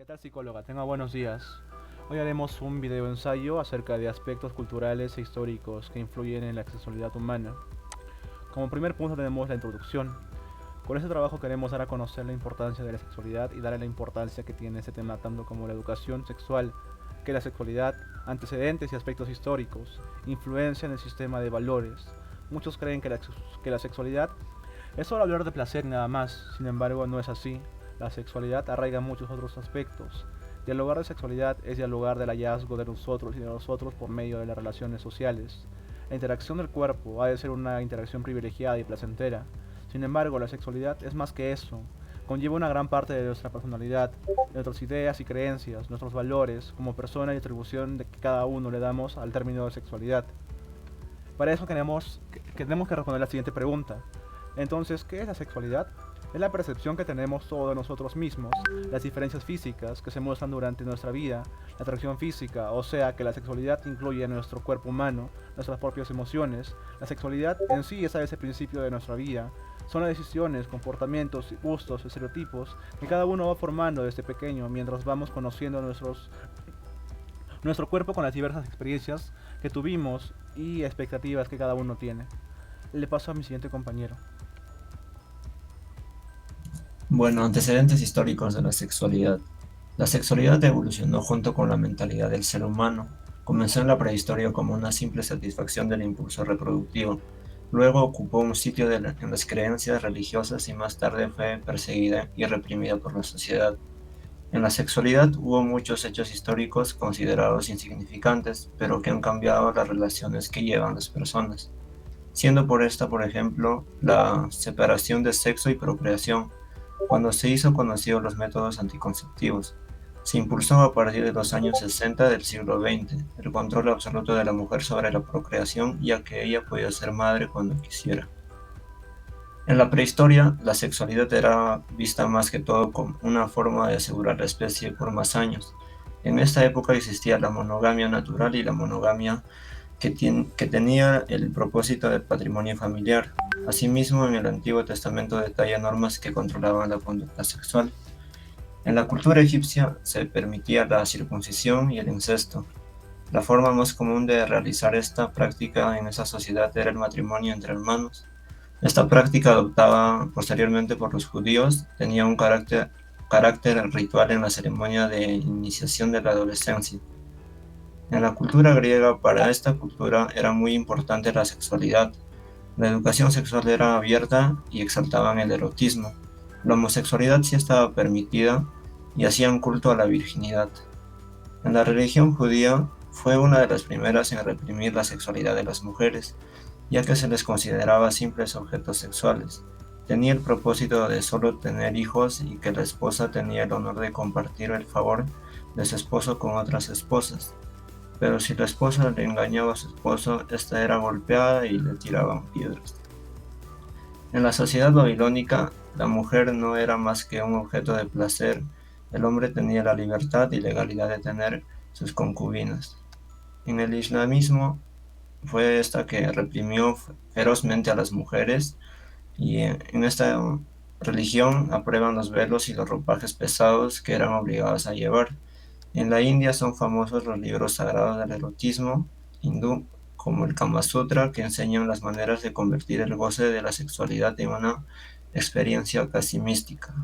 ¿Qué tal, psicóloga? Tenga buenos días. Hoy haremos un video ensayo acerca de aspectos culturales e históricos que influyen en la sexualidad humana. Como primer punto tenemos la introducción. Con este trabajo queremos dar a conocer la importancia de la sexualidad y darle la importancia que tiene este tema tanto como la educación sexual, que la sexualidad, antecedentes y aspectos históricos, influencia en el sistema de valores. Muchos creen que la sexualidad es solo hablar de placer y nada más, sin embargo no es así. La sexualidad arraiga muchos otros aspectos. Dialogar de sexualidad es dialogar del hallazgo de nosotros y de nosotros por medio de las relaciones sociales. La interacción del cuerpo ha de ser una interacción privilegiada y placentera. Sin embargo, la sexualidad es más que eso. Conlleva una gran parte de nuestra personalidad, de nuestras ideas y creencias, nuestros valores como persona y atribución de que cada uno le damos al término de sexualidad. Para eso tenemos que responder la siguiente pregunta. Entonces, ¿qué es la sexualidad? Es la percepción que tenemos todos de nosotros mismos, las diferencias físicas que se muestran durante nuestra vida, la atracción física, o sea que la sexualidad incluye nuestro cuerpo humano, nuestras propias emociones. La sexualidad en sí es a ese principio de nuestra vida. Son las decisiones, comportamientos, gustos, estereotipos que cada uno va formando desde pequeño mientras vamos conociendo nuestro cuerpo con las diversas experiencias que tuvimos y expectativas que cada uno tiene. Le paso a mi siguiente compañero. Bueno, antecedentes históricos de la sexualidad. La sexualidad evolucionó junto con la mentalidad del ser humano. Comenzó en la prehistoria como una simple satisfacción del impulso reproductivo. Luego ocupó un sitio en las creencias religiosas y más tarde fue perseguida y reprimida por la sociedad. En la sexualidad hubo muchos hechos históricos considerados insignificantes, pero que han cambiado las relaciones que llevan las personas, siendo por esta, por ejemplo, la separación de sexo y procreación cuando se hizo conocido los métodos anticonceptivos. Se impulsó a partir de los años 60 del siglo XX el control absoluto de la mujer sobre la procreación, ya que ella podía ser madre cuando quisiera. En la prehistoria, la sexualidad era vista más que todo como una forma de asegurar la especie por más años. En esta época existía la monogamia natural y la monogamia que tenía el propósito del patrimonio familiar. Asimismo, en el Antiguo Testamento detalla normas que controlaban la conducta sexual. En la cultura egipcia se permitía la circuncisión y el incesto. La forma más común de realizar esta práctica en esa sociedad era el matrimonio entre hermanos. Esta práctica, adoptada posteriormente por los judíos, tenía un carácter ritual en la ceremonia de iniciación de la adolescencia. En la cultura griega, para esta cultura era muy importante la sexualidad. La educación sexual era abierta y exaltaban el erotismo. La homosexualidad sí estaba permitida y hacían culto a la virginidad. En la religión judía fue una de las primeras en reprimir la sexualidad de las mujeres, ya que se les consideraba simples objetos sexuales. Tenía el propósito de solo tener hijos y que la esposa tenía el honor de compartir el favor de su esposo con otras esposas. Pero si la esposa le engañaba a su esposo, esta era golpeada y le tiraban piedras. En la sociedad babilónica, la mujer no era más que un objeto de placer. El hombre tenía la libertad y legalidad de tener sus concubinas. En el islamismo fue esta que reprimió ferozmente a las mujeres y en esta religión aprueban los velos y los ropajes pesados que eran obligadas a llevar. En la India son famosos los libros sagrados del erotismo hindú, como el Kama Sutra, que enseñan las maneras de convertir el goce de la sexualidad en una experiencia casi mística.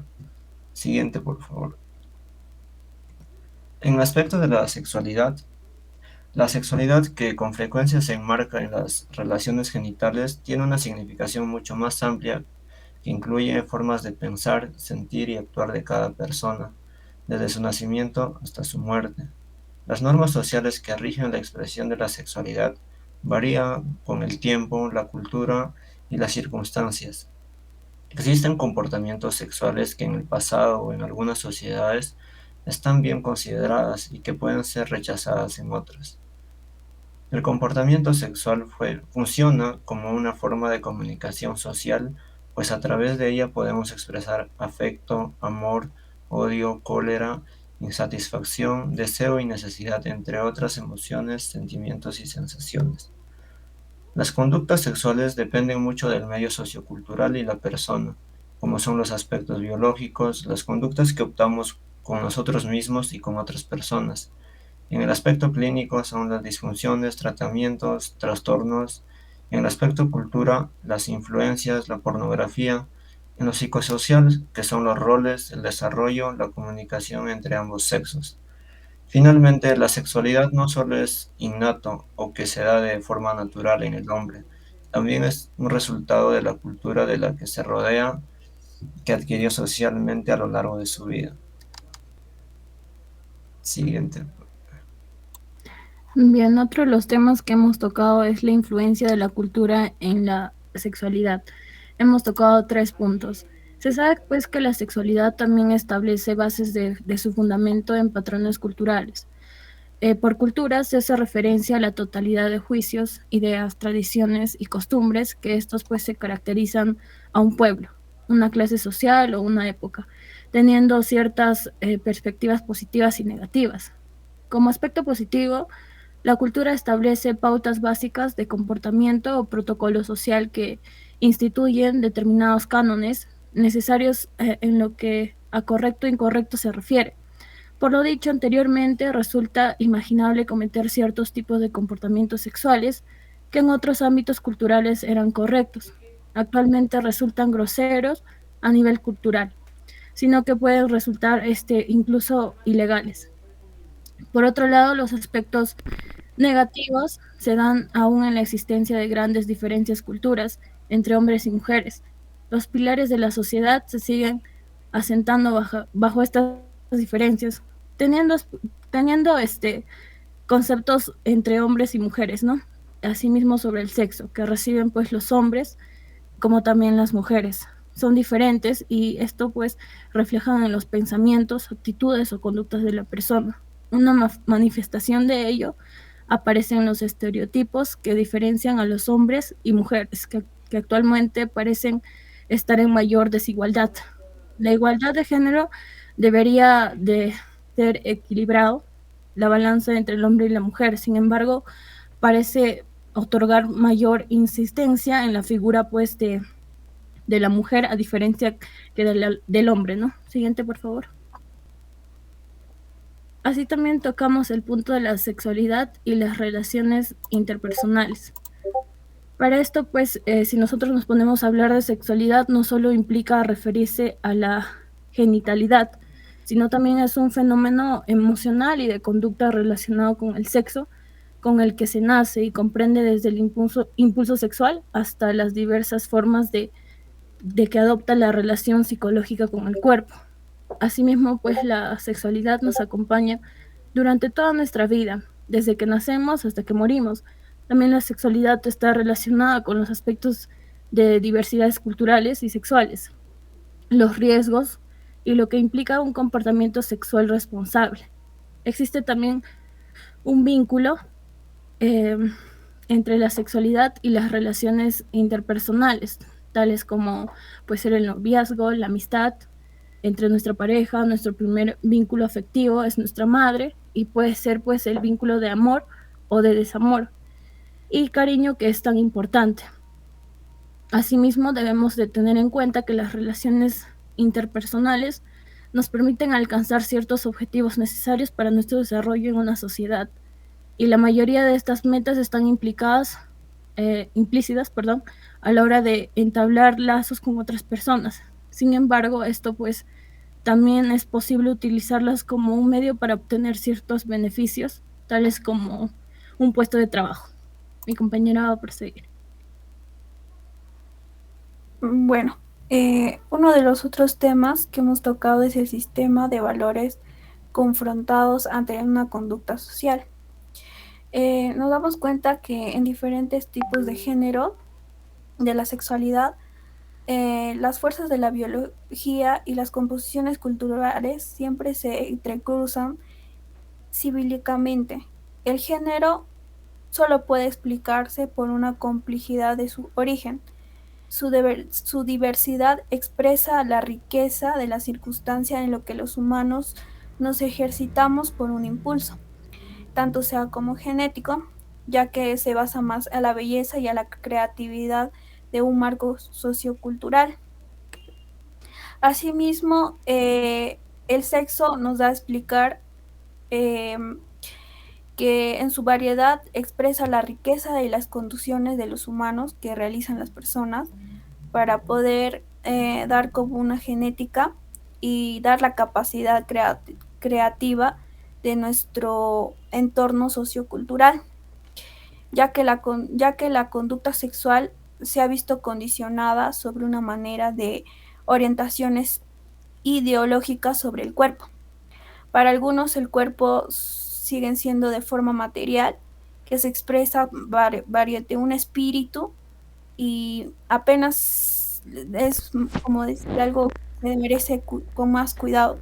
Siguiente, por favor. En aspecto de la sexualidad que con frecuencia se enmarca en las relaciones genitales tiene una significación mucho más amplia que incluye formas de pensar, sentir y actuar de cada persona, desde su nacimiento hasta su muerte. Las normas sociales que rigen la expresión de la sexualidad varían con el tiempo, la cultura y las circunstancias. Existen comportamientos sexuales que en el pasado o en algunas sociedades están bien consideradas y que pueden ser rechazadas en otras. El comportamiento sexual funciona como una forma de comunicación social, pues a través de ella podemos expresar afecto, amor, odio, cólera, insatisfacción, deseo y necesidad, entre otras emociones, sentimientos y sensaciones. Las conductas sexuales dependen mucho del medio sociocultural y la persona, como son los aspectos biológicos. Las conductas que optamos con nosotros mismos y con otras personas. En el aspecto clínico son las disfunciones, tratamientos, trastornos. En el aspecto cultura, las influencias, la pornografía. En lo psicosocial, que son los roles, el desarrollo, la comunicación entre ambos sexos. Finalmente, la sexualidad no solo es innato o que se da de forma natural en el hombre, también es un resultado de la cultura de la que se rodea, que adquirió socialmente a lo largo de su vida. Siguiente. Bien, otro de los temas que hemos tocado es la influencia de la cultura en la sexualidad. Hemos tocado 3 puntos. Se sabe pues que la sexualidad también establece bases de su fundamento en patrones culturales. Por cultura se hace referencia a la totalidad de juicios, ideas, tradiciones y costumbres que estos pues se caracterizan a un pueblo, una clase social o una época, teniendo ciertas perspectivas positivas y negativas. Como aspecto positivo, la cultura establece pautas básicas de comportamiento o protocolo social que instituyen determinados cánones necesarios en lo que a correcto e incorrecto se refiere. Por lo dicho anteriormente, resulta imaginable cometer ciertos tipos de comportamientos sexuales que en otros ámbitos culturales eran correctos. Actualmente resultan groseros a nivel cultural, sino que pueden resultar incluso ilegales. Por otro lado, los aspectos negativos se dan aún en la existencia de grandes diferencias culturas entre hombres y mujeres. Los pilares de la sociedad se siguen asentando bajo estas diferencias, teniendo, teniendo conceptos entre hombres y mujeres, ¿no? Asimismo sobre el sexo, que reciben pues los hombres como también las mujeres. Son diferentes y esto pues reflejan en los pensamientos, actitudes o conductas de la persona. Una manifestación de ello aparecen los estereotipos que diferencian a los hombres y mujeres, que actualmente parecen estar en mayor desigualdad. La igualdad de género debería de ser equilibrado, la balanza entre el hombre y la mujer. Sin embargo, parece otorgar mayor insistencia en la figura pues de la mujer a diferencia que del hombre, ¿no? Siguiente, por favor. Así también tocamos el punto de la sexualidad y las relaciones interpersonales. Para esto, pues, si nosotros nos ponemos a hablar de sexualidad, no solo implica referirse a la genitalidad, sino también es un fenómeno emocional y de conducta relacionado con el sexo, con el que se nace y comprende desde el impulso sexual hasta las diversas formas de que adopta la relación psicológica con el cuerpo. Asimismo, pues la sexualidad nos acompaña durante toda nuestra vida, desde que nacemos hasta que morimos. También la sexualidad está relacionada con los aspectos de diversidades culturales y sexuales, los riesgos y lo que implica un comportamiento sexual responsable. Existe también un vínculo eh, entre la sexualidad y las relaciones interpersonales, tales como puede ser el noviazgo, la amistad entre nuestra pareja. Nuestro primer vínculo afectivo es nuestra madre y puede ser pues el vínculo de amor o de desamor y cariño, que es tan importante. Asimismo, debemos de tener en cuenta que las relaciones interpersonales nos permiten alcanzar ciertos objetivos necesarios para nuestro desarrollo en una sociedad, y la mayoría de estas metas están implícitas, a la hora de entablar lazos con otras personas. Sin embargo, esto pues también es posible utilizarlas como un medio para obtener ciertos beneficios, tales como un puesto de trabajo. Mi compañera va a proseguir. Bueno, uno de los otros temas que hemos tocado es el sistema de valores confrontados ante una conducta social. Nos damos cuenta que en diferentes tipos de género, de la sexualidad, las fuerzas de la biología y las composiciones culturales siempre se entrecruzan cíclicamente. El género solo puede explicarse por una complejidad de su origen. Su diversidad expresa la riqueza de la circunstancia en lo que los humanos nos ejercitamos por un impulso, tanto sea como genético, ya que se basa más a la belleza y a la creatividad de un marco sociocultural. Asimismo, el sexo nos da a explicar que en su variedad expresa la riqueza de las condiciones de los humanos que realizan las personas para poder dar como una genética y dar la capacidad creativa de nuestro entorno sociocultural, ya que la conducta sexual se ha visto condicionada sobre una manera de orientaciones ideológicas sobre el cuerpo. Para algunos el cuerpo sigue siendo de forma material, que se expresa de un espíritu y apenas es como decir algo que merece con más cuidado.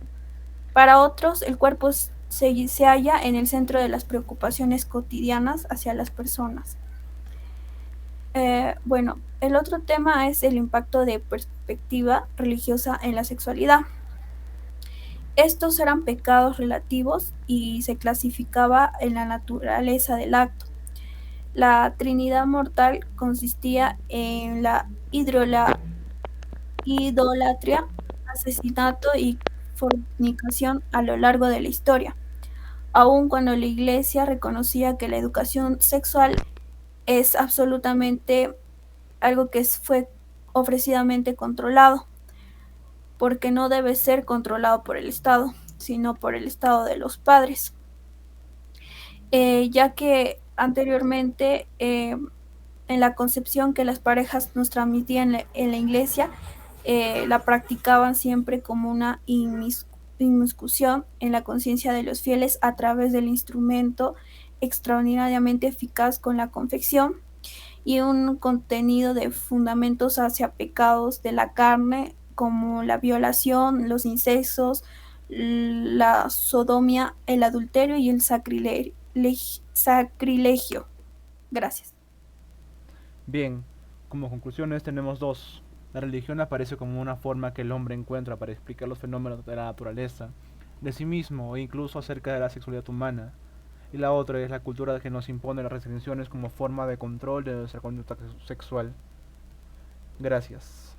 Para otros, el cuerpo se halla en el centro de las preocupaciones cotidianas hacia las personas. Bueno, el otro tema es el impacto de perspectiva religiosa en la sexualidad. Estos eran pecados relativos y se clasificaba en la naturaleza del acto. La Trinidad mortal consistía en la idolatría, asesinato y fornicación a lo largo de la historia, aun cuando la Iglesia reconocía que la educación sexual es absolutamente algo que fue ofrecidamente controlado, porque no debe ser controlado por el Estado, sino por el Estado de los padres, ya que anteriormente en la concepción que las parejas nos transmitían en la iglesia, la practicaban siempre como una inmiscusión en la conciencia de los fieles a través del instrumento extraordinariamente eficaz con la confección y un contenido de fundamentos hacia pecados de la carne como la violación, los incesos, la sodomía, el adulterio y el sacrilegio. Gracias. Bien, como conclusiones tenemos dos. La religión aparece como una forma que el hombre encuentra para explicar los fenómenos de la naturaleza, de sí mismo e incluso acerca de la sexualidad humana. Y la otra es la cultura que nos impone las restricciones como forma de control de nuestra conducta sexual. Gracias.